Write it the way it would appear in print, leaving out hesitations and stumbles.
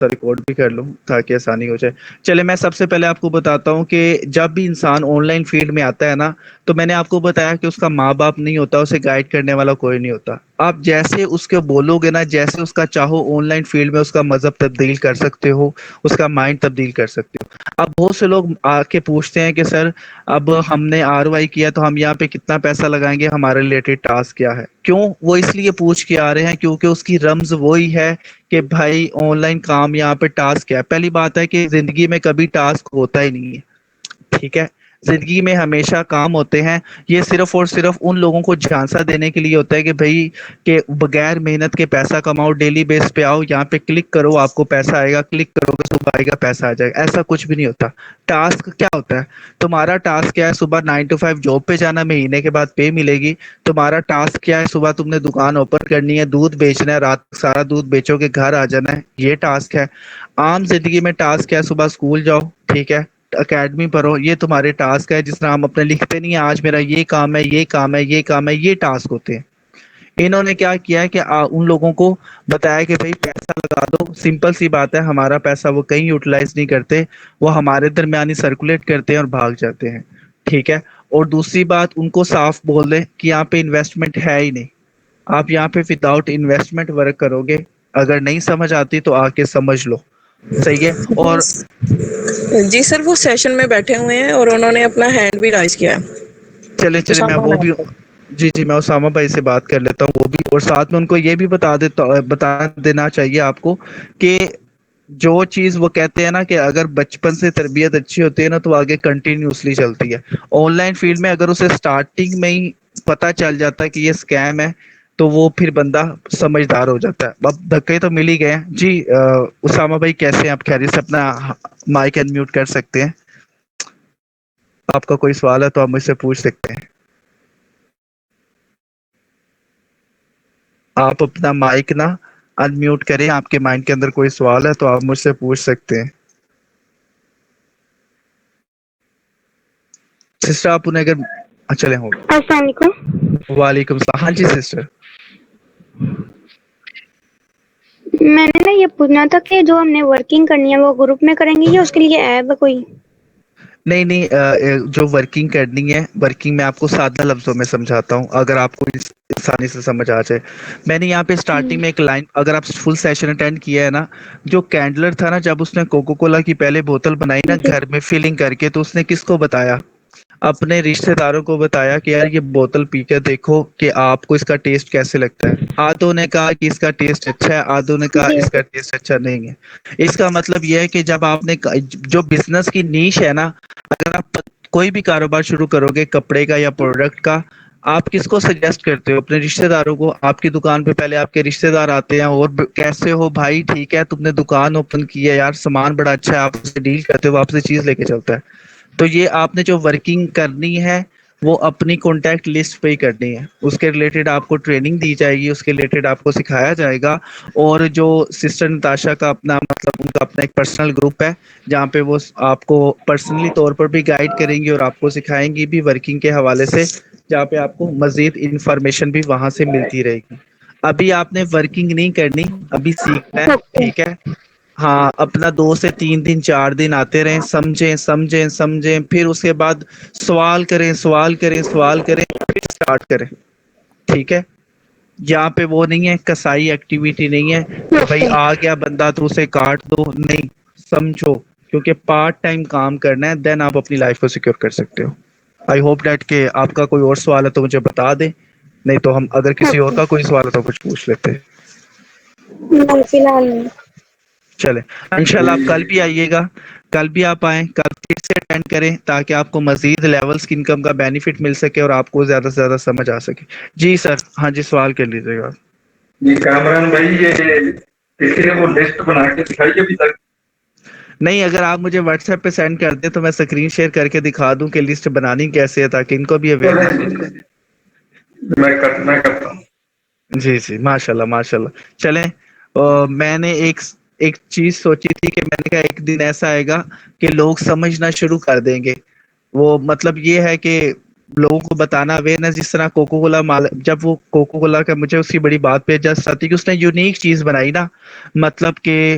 Record بھی کر لوں تاکہ آسانی ہو جائے. چلے میں سب سے پہلے آپ کو بتاتا ہوں کہ جب بھی انسان آن لائن فیلڈ میں آتا ہے نا، تو میں نے آپ کو بتایا کہ اس کا ماں باپ نہیں ہوتا، اسے گائیڈ کرنے والا کوئی نہیں ہوتا. آپ جیسے اس کے بولو گے نا، جیسے اس کا چاہو آن لائن فیلڈ میں اس کا مذہب تبدیل کر سکتے ہو، اس کا مائنڈ تبدیل کر سکتے ہو. اب بہت سے لوگ آ کے پوچھتے ہیں کہ سر اب ہم نے آر وائی کیا تو ہم یہاں پہ کتنا پیسہ لگائیں گے، ہمارے ریلیٹڈ ٹاسک کیا ہے. کیوں وہ اس لیے پوچھ کے آ رہے ہیں کیونکہ اس کی رمز وہی ہے کہ بھائی آن لائن کام یہاں پہ ٹاسک کیا ہے. پہلی بات ہے کہ زندگی میں کبھی ٹاسک ہوتا ہی نہیں ہے. ٹھیک ہے، زندگی میں ہمیشہ کام ہوتے ہیں. یہ صرف اور صرف ان لوگوں کو جھانسا دینے کے لیے ہوتا ہے کہ بھائی کہ بغیر محنت کے پیسہ کماؤ، ڈیلی بیس پہ آؤ، یہاں پہ کلک کرو آپ کو پیسہ آئے گا، کلک کرو گے صبح آئے گا پیسہ آ جائے گا. ایسا کچھ بھی نہیں ہوتا. ٹاسک کیا ہوتا ہے؟ تمہارا ٹاسک کیا ہے؟ صبح 9 to 5 جاب پہ جانا، مہینے کے بعد پے ملے گی. تمہارا ٹاسک کیا ہے؟ صبح تم نے دکان اوپن کرنی ہے، دودھ بیچنا ہے، رات سارا دودھ بیچو کے گھر آ جانا ہے. یہ ٹاسک ہے. عام زندگی میں ٹاسک کیا ہے؟ صبح اسکول جاؤ، ٹھیک ہے، اکیڈمی پڑھو. یہ تمہارے ٹاسک ہے. جس طرح ہم اپنے لکھتے نہیں ہیں آج میرا یہ کام ہے، یہ کام ہے، یہ کام ہے، یہ ٹاسک ہوتے ہیں. انہوں نے کیا کیا ہے کہ ان لوگوں کو بتایا کہ بھائی پیسہ لگا دو. سمپل سی بات ہے، ہمارا پیسہ وہ کہیں یوٹیلائز نہیں کرتے، وہ ہمارے درمیان ہی سرکولیٹ کرتے ہیں اور بھاگ جاتے ہیں. ٹھیک ہے. اور دوسری بات ان کو صاف بول دیں کہ یہاں پہ انویسٹمنٹ ہے ہی نہیں. آپ یہاں پہ وداؤٹ انویسٹمنٹ ورک کرو گے. اگر نہیں سمجھ آتی تو آ کے سمجھ لو. صحیح ہے. اور جی سر، وہ سیشن میں بیٹھے ہوئے ہیں اور انہوں نے اپنا ہینڈ بھی رائز کیا ہے. چلے میں اسامہ وہ نام بھی سے. جی میں اسامہ بھائی سے بات کر لیتا ہوں وہ بھی. اور ساتھ میں ان کو یہ بھی بتا دینا چاہیے آپ کو کہ جو چیز وہ کہتے ہیں نا کہ اگر بچپن سے تربیت اچھی ہوتی ہے نا تو آگے کنٹینیوسلی چلتی ہے. آن لائن فیلڈ میں اگر اسے اسٹارٹنگ میں ہی پتا چل جاتا ہے کہ یہ اسکیم ہے تو وہ پھر بندہ سمجھدار ہو جاتا ہے. اب دھکے تو مل ہی گئے ہیں. جی اسامہ بھائی کیسے ہیں آپ؟ خیریت سے؟ اپنا مائک انمیوٹ کر سکتے ہیں. آپ کا کوئی سوال ہے تو آپ مجھ سے پوچھ سکتے ہیں. آپ اپنا مائک نا انمیوٹ کریں. آپ کے مائنڈ کے اندر کوئی سوال ہے تو آپ مجھ سے پوچھ سکتے ہیں. سسٹر آپ انہیں اگر چلے ہو گئے. السلام علیکم. وعلیکم السلام. ہاں جی سسٹر. میں نے نا یہ پوچھنا تھا کہ جو ہم نے ورکنگ کرنی ہے وہ گروپ میں کریں گے یا اس کے لیے ایپ ہے کوئی؟ نہیں جو ورکنگ کرنی ہے، ورکنگ میں آپ کو سادہ لفظوں میں سمجھاتا ہوں اگر آپ کو آسانی سے سمجھ آ جائے. میں نے یہاں پہ اسٹارٹنگ میں ایک لائن، اگر آپ فل سیشن اٹینڈ کیا ہے نا، جو کینڈلر تھا نا جب اس نے کوکو کولا کی پہلے بوتل بنائی نا جی گھر میں فیلنگ کر کے، تو اس نے کس کو بتایا؟ اپنے رشتہ داروں کو بتایا کہ یار یہ بوتل پی کے دیکھو کہ آپ کو اس کا ٹیسٹ کیسے لگتا ہے. آدھوں نے کہا کہ اس کا ٹیسٹ اچھا ہے، آدھوں نے کہا جی اس کا ٹیسٹ اچھا نہیں ہے. اس کا مطلب یہ ہے کہ جب آپ نے جو بزنس کی نیش ہے نا، اگر آپ کوئی بھی کاروبار شروع کرو گے کپڑے کا یا پروڈکٹ کا، آپ کس کو سجیسٹ کرتے ہو؟ اپنے رشتہ داروں کو. آپ کی دکان پہ پہلے آپ کے رشتہ دار آتے ہیں اور کیسے ہو بھائی، ٹھیک ہے، تم نے دکان اوپن کی ہے یار، سامان بڑا اچھا ہے، آپ سے ڈیل کرتے ہو، آپ سے چیز لے کے چلتا ہے. تو یہ آپ نے جو ورکنگ کرنی ہے وہ اپنی کانٹیکٹ لسٹ پہ ہی کرنی ہے. اس کے ریلیٹڈ آپ کو ٹریننگ دی جائے گی، اس کے ریلیٹڈ آپ کو سکھایا جائے گا. اور جو سسٹر نتاشا کا اپنا مطلب ان کا اپنا ایک پرسنل گروپ ہے جہاں پہ وہ آپ کو پرسنلی طور پر بھی گائیڈ کریں گی اور آپ کو سکھائیں گی بھی ورکنگ کے حوالے سے، جہاں پہ آپ کو مزید انفارمیشن بھی وہاں سے ملتی رہے گی. ابھی آپ نے ورکنگ نہیں کرنی، ابھی سیکھنا ہے. اوکے. ٹھیک ہے. ہاں اپنا 2 سے 3 دن 4 دن آتے رہیں، سمجھیں، پھر اس کے بعد سوال کریں، پھر اسٹارٹ کریں. ٹھیک ہے. یہاں پہ وہ نہیں ہے، کسائی ایکٹیویٹی نہیں ہے کہ بھائی اوکے. آ گیا بندہ تو اسے کاٹ دو. نہیں، سمجھو، کیونکہ پارٹ ٹائم کام کرنا ہے، دین آپ اپنی لائف کو سیکیور کر سکتے ہو. آئی ہوپ دیٹ کہ آپ کا کوئی اور سوال ہے تو مجھے بتا دیں، نہیں تو ہم اگر کسی اور اوکے. کا کوئی سوال ہے تو کچھ پوچھ لیتے ہیں. نہیں فی الحال نہیں. چلے انشاء اللہ آپ کل بھی آئیے گا. کل بھی آپ آئیں، کل پھر سے اٹینڈ کریں تاکہ آپ کو مزید لیولز کی انکم کا بینیفٹ مل سکے اور آپ کو زیادہ سے زیادہ سمجھ آ سکے. جی سر. ہاں جی سوال کر لیجیے گا. جی کامران بھائی، یہ کسی نے وہ لسٹ بنا کے دکھائی ابھی تک؟ نہیں، اگر آپ مجھے واٹس ایپ پہ سینڈ کر دیں تو میں اسکرین شیئر کر کے دکھا دوں کہ لسٹ بنانی کیسے ہے تاکہ ان کو بھی اویئرنیس ہو جائے. میں کرتا ہوں. جی ماشاء اللہ ماشاء اللہ. چلیں میں نے ایک چیز سوچی تھی کہ میں نے کہا ایک دن ایسا آئے گا کہ لوگ سمجھنا شروع کر دیں گے. وہ مطلب یہ ہے کہ لوگوں کو بتانا اویئرنیس. جس طرح کوکو کولا جب وہ کوکو کولا کا مجھے اس کی بڑی بات پہ جسٹ آتی کہ اس نے یونیک چیز بنائی نا، مطلب کہ